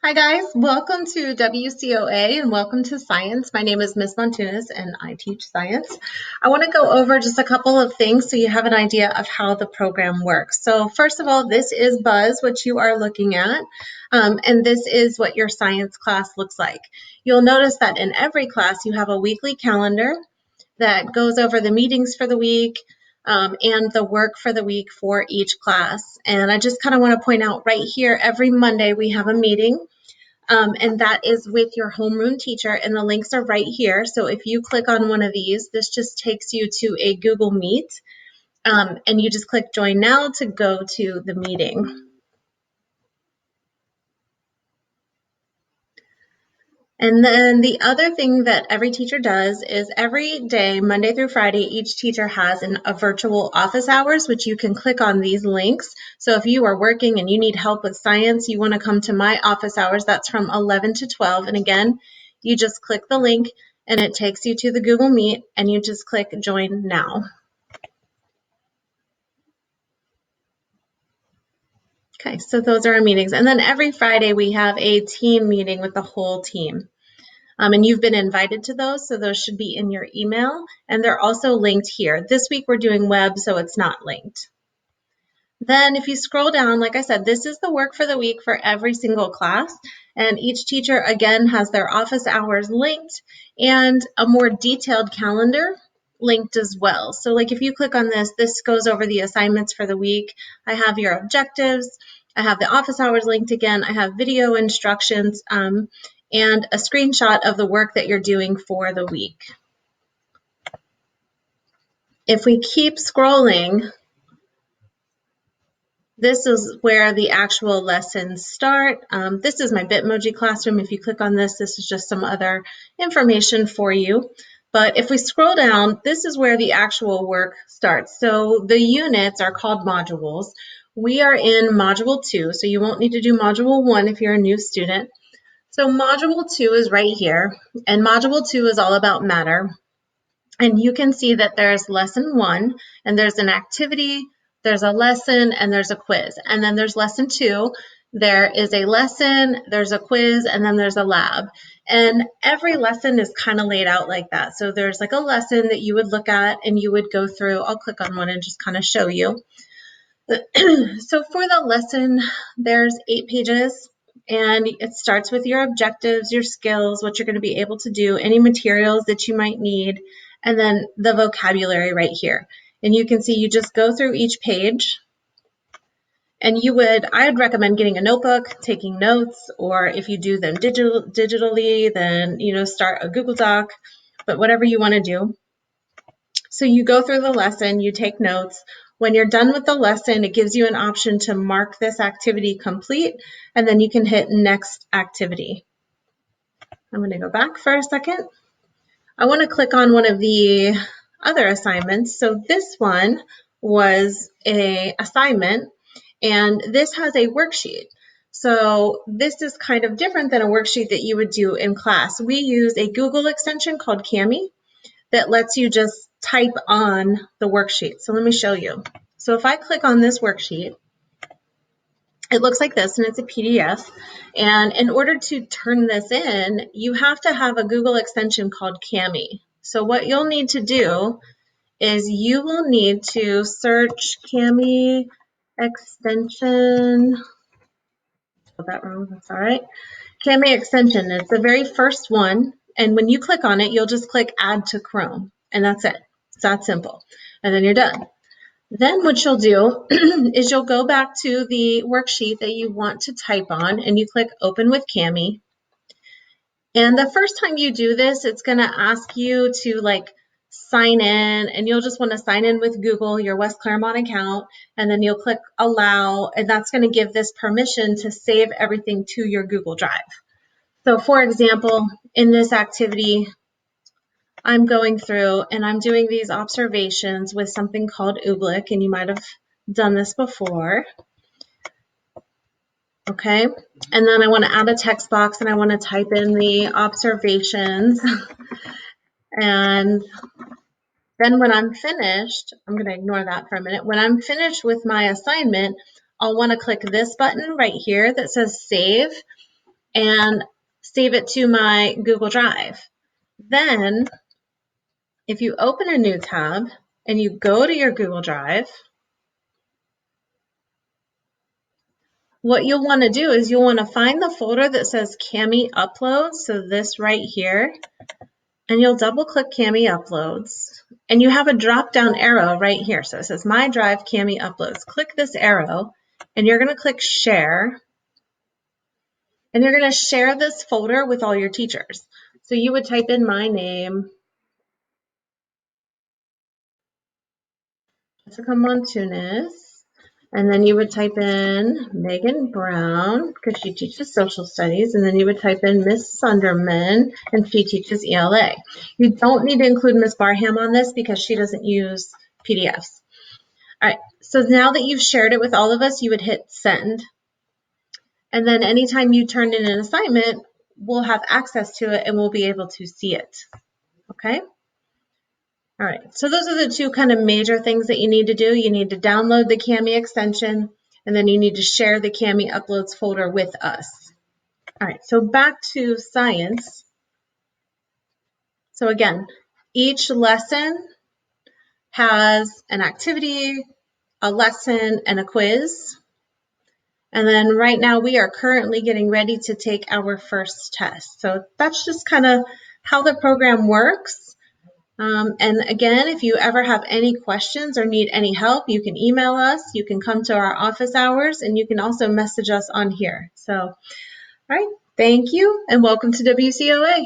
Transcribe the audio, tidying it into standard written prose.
Hi guys, welcome to WCOA and welcome to Science. My name is Ms. Montunas and I teach science. I want to go over just a couple of things so you have an idea of how the program works. So first of all, this is Buzz, which you are looking at, and this is what your science class looks like. You'll notice that in every class you have a weekly calendar that goes over the meetings for the week, and the work for the week for each class. And I just kind of want to point out right here, every Monday we have a meeting, and that is with your homeroom teacher, and the links are right here. So if you click on one of these, this just takes you to a Google Meet, and you just click Join Now to go to the meeting. And then the other thing that every teacher does is every day, Monday through Friday, each teacher has a virtual office hours, which you can click on these links. So if you are working and you need help with science, you want to come to my office hours, that's from 11 to 12. And again, you just click the link and it takes you to the Google Meet and you just click Join Now. Okay, so those are our meetings. And then every Friday we have a team meeting with the whole team. And you've been invited to those, so those should be in your email, and they're also linked here. This week we're doing web, so it's not linked. Then if you scroll down, like I said, this is the work for the week for every single class, and each teacher, again, has their office hours linked and a more detailed calendar linked as well. So like if you click on this, this goes over the assignments for the week. I have your objectives. I have the office hours linked again. I have video instructions, and a screenshot of the work that you're doing for the week. If we keep scrolling, this is where the actual lessons start. This is my Bitmoji classroom. If you click on this, this is just some other information for you. But if we scroll down, this is where the actual work starts. So the units are called modules. We are in module 2, so you won't need to do module 1 if you're a new student. So module 2 is right here, and module 2 is all about matter. And you can see that there's lesson 1, and there's an activity, there's a lesson, and there's a quiz. And then there's lesson 2, there is a lesson, there's a quiz, and then there's a lab. And every lesson is kind of laid out like that. So there's like a lesson that you would look at and you would go through. I'll click on one and just kind of show you. So for the lesson, there's 8 pages. And it starts with your objectives, your skills, what you're going to be able to do, any materials that you might need, and then the vocabulary right here. And you can see you just go through each page. And I would recommend getting a notebook, taking notes, or if you do them digitally, then start a Google Doc, but whatever you want to do. So you go through the lesson, you take notes. When you're done with the lesson, it gives you an option to mark this activity complete, and then you can hit next activity. I'm going to go back for a second. I want to click on one of the other assignments. So this one was an assignment, and this has a worksheet. So this is kind of different than a worksheet that you would do in class. We use a Google extension called Kami that lets you just type on the worksheet. So let me show you. So if I click on this worksheet, it looks like this, and it's a PDF. And in order to turn this in, you have to have a Google extension called Kami. So what you'll need to do is you will need to search Kami extension. Spelled that wrong, that's all right. Kami extension, it's the very first one. And when you click on it, you'll just click Add to Chrome, and that's it. It's that simple. And then you're done. Then what you'll do is you'll go back to the worksheet that you want to type on, and you click Open with Kami. And the first time you do this, it's going to ask you to sign in, and you'll just want to sign in with Google, your West Claremont account, and then you'll click Allow, and that's going to give this permission to save everything to your Google Drive. So for example, in this activity, I'm going through and I'm doing these observations with something called Oobleck, and you might have done this before. Okay, and then I want to add a text box and I want to type in the observations. And then when I'm finished, I'm going to ignore that for a minute. When I'm finished with my assignment, I'll want to click this button right here that says Save. and save it to my Google Drive. Then, if you open a new tab and you go to your Google Drive, what you'll want to do is you'll want to find the folder that says Kami Uploads, so this right here, and you'll double click Kami Uploads, and you have a drop down arrow right here. So it says My Drive Kami Uploads. Click this arrow, and you're going to click Share, and you're going to share this folder with all your teachers. So you would type in my name, Jessica Montunis, and then you would type in Megan Brown, because she teaches social studies, and then you would type in Miss Sunderman, and she teaches ELA. You don't need to include Miss Barham on this because she doesn't use PDFs. All right, so now that you've shared it with all of us, you would hit send. And then anytime you turn in an assignment, we'll have access to it and we'll be able to see it. Okay? All right, so those are the two kind of major things that you need to do. You need to download the Kami extension, and then you need to share the Kami Uploads folder with us. All right, so back to science. So again, each lesson has an activity, a lesson, and a quiz. And then right now we are currently getting ready to take our first test. So that's just kind of how the program works. And again, if you ever have any questions or need any help, you can email us, you can come to our office hours, and you can also message us on here. So, all right, thank you, and welcome to WCOA.